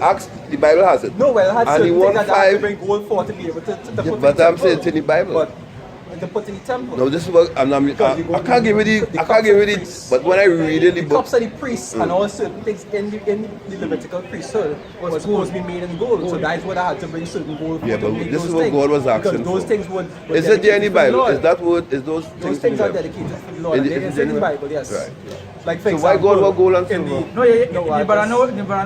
Ask, the Bible has it. No, well, it had And he certain want things that I have to five. bring gold for to be able to Yeah, put but in I'm the saying temple. it's in the Bible. But to put in the temple. No, this is what I can't give you the. I can't give you the. But when I read in the The book, cups of the priests and all certain things in the Levitical priesthood was supposed to be made in gold. So that's what I had to bring certain gold for Yeah, to but make this those is what things. God was asking Because those for. things were is it there in the dedicated for Bible? Lord. Is that word? Is those Those things in things the are Bible? dedicated for the Lord. Is And it they in say in the the Bible? Bible, yes. Right. Like for So why God example, want gold and in silver? the- No, yeah, No, but I know.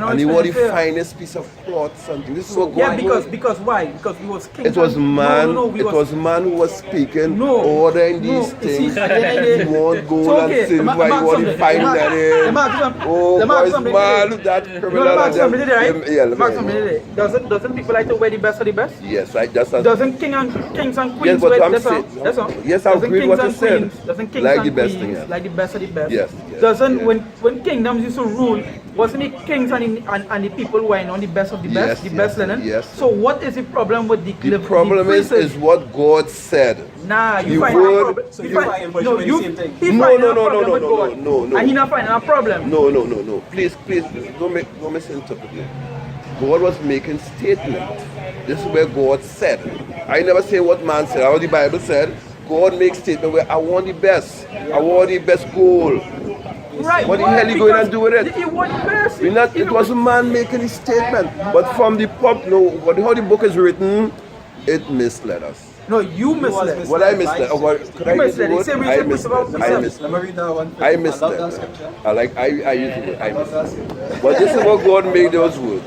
And he want the explain it. finest piece of cloth, something. This is what God Yeah, want. because why? Because we was kings. It was and- man. No, we It was man who was speaking, No, ordering no, these you see, things. at the end of the day- He want gold So, and okay, silver. the He mark want to something. find The mark- that the in. mark something. Oh, The mark boys, something man, today. that You criminal. know the mark and something them- today, right? them- Yeah, Mark something today. Doesn't people like to wear the best of the best? Yes, right. That's a, Doesn't kings and queens Yes, but wear I'm that's all? saying- That's all. Yes, I Doesn't agree kings what you and said. queens- Doesn't kings Like and the best thing, queens yeah. like the best of the best? Yes, yes, Doesn't yes. when kingdoms used to rule, wasn't it kings and the people wearing on the best of the best, Yes, the yes, best linen? yes. So what is the problem with the the problem is what God said. Nah, you The find word- a problem. So you you find, find no, virtually you the same thing. he No, find no, a no, problem no, with no, God. no, no. And he not finding a problem. No, no, no, no. Please, don't misinterpret me. God was making statement. This is where God said. I never say what man said. How the Bible said. God makes statement where I want the best. I want the best gold. Right. What the why? hell you going Because to do with it? He want the best. We not, it was a man making a statement. But from the pop, no, how the book is written, it misled us. No, you misled. What I misled? Oh, what, could I You use the misled. He word? said we I said misled. we I said- misled. Let me read that one. I love misled. that scripture. I use the word. I misled. But this is what God made those words.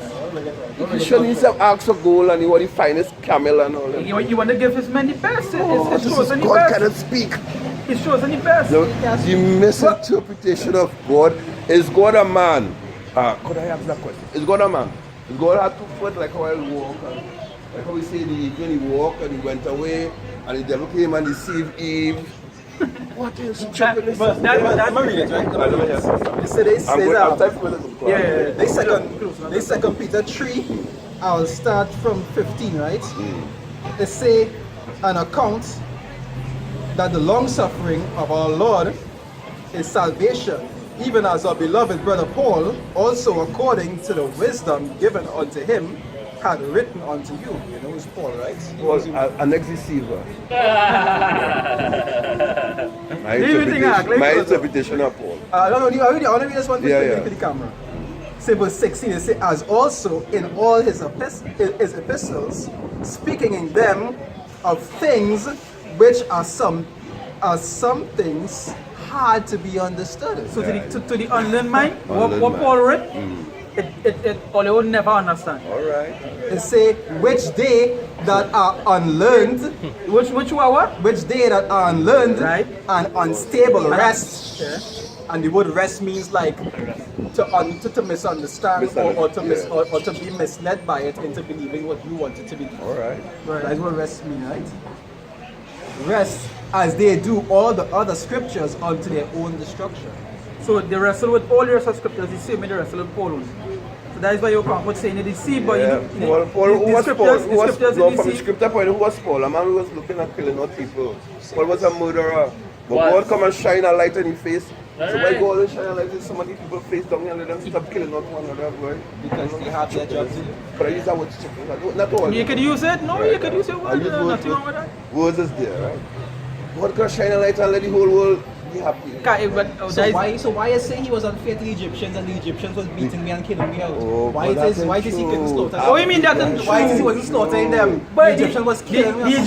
He shouldn't have asked for gold and he was the finest camel and all that. You want to give his man the best. Oh, It's this is chosen the God best. cannot speak. It's chosen the best. No, the misinterpretation of God. Is God a man? Could I ask that question? Is God a man? Is God had 2 foot like how I walk? And like how we say when he walked and he went away and the devil came and deceived Eve. What is stupidness? But let me read it, right? I don't hear. So they I'm say going. I'm that. typing with it. Yeah. They second Peter 3. I'll start from 15, right? They say an account that the long suffering of our Lord is salvation, even as our beloved brother Paul, also according to the wisdom given unto him, had written unto you. You know who's Paul, right? Well, an ex-deceiver. My interpretation of Paul. No, I want to read this one for Yeah, you yeah. to the camera. Say verse 16, it says, as also in all his epistles, speaking in them of things which are some things hard to be understood. So to the unlearned mind, what Unlearned Paul mind. read, or they will never understand. All right. It say, which they that are unlearned, Which are what? which they that are unlearned Right. and unstable rest. Yeah. And the word rest means like to misunderstand or to or to be misled by it into believing what you want it to believe. All right. That's what rest means, right? Rest as they do all the other scriptures unto their own destruction. So they wrestle with all the rest of scriptures the same way they wrestle with Paul only. So that is why you can't put saying they deceive, but Yeah. you Paul, who was Paul? Who was, scriptures no, they from the deceive. scripture point, who was Paul? A man who was looking at killing out people. Paul was a murderer. But What? God come and shine a light on his face. So why Alright. God will shine a light in some of these people's face down here and let them stop killing out one another, boy? Because they have their job to do. But I use that word stupid. Not all. You could use it. No, Right. you could use your I word. use There's words, nothing wrong with that. words is there, right? God can shine a light and let the whole world be happy. So why is saying he was unfair to the Egyptians and the Egyptians was beating me and killing me out? Oh, why but is that's why is he couldn't true. slaughter? Oh, you mean that? Why is he wasn't slaughtering them? But the Egyptians was killing me. the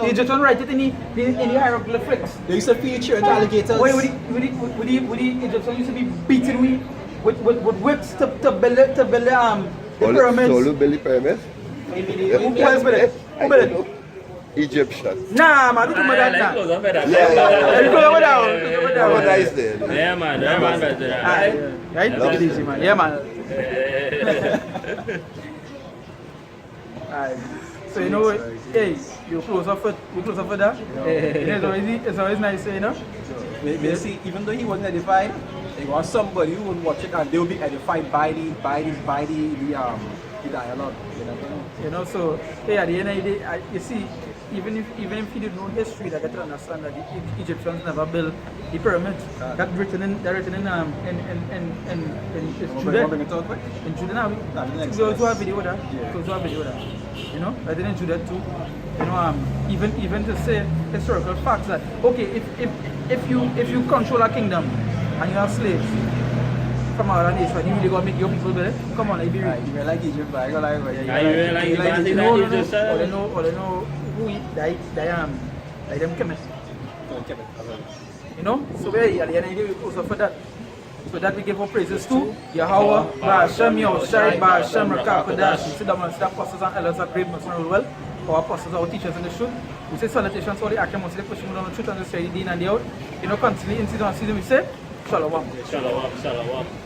Egyptians write it in the hieroglyphics. They used to feed children to alligators. Wait, would the Egyptians used to be beating me with whips to build the pyramids? Solo Billy pyramids? Who else built it? Who built it? Egyptians. Nah, man, don't do that Let's now. close up with that. Yeah. You go over there. Oh, nice there. Yeah, man. Yeah, man. Right? Take it easy, man. Yeah, man. Alright. So you know what? Hey, you close up with that. It's always nice, you know. They see, even though he wasn't edified, there was somebody who would watch it and they will be edified by the dialogue. You know? You know, so hey, at the end of the day, you see, even if you didn't know history, like I can understand that the Egyptians never built the pyramids. That's written in Judea. In Judea now, we also have video with that. Yeah. We also have video with that. You know, I didn't do that too. You know, even to say historical facts that okay, if you control a kingdom and you have slaves from other nation, you really gonna make your people better? Come on, I be real. You like Egypt, but I go like You No, just all they know who they them chemists. You know? So very at the end of the day we close up for that. So that we give our praises to Yahweh, Ba'ashem, Yahushai, Ba'ashem, Rakakadash. We say that the apostles and elders are great, must rule well. Our apostles, our teachers in the truth. We say salutations to all the Akim, they pushing down the truth and the steady in and the out. You know, constantly in season and season, we say, Shalom. Shalom, shalom.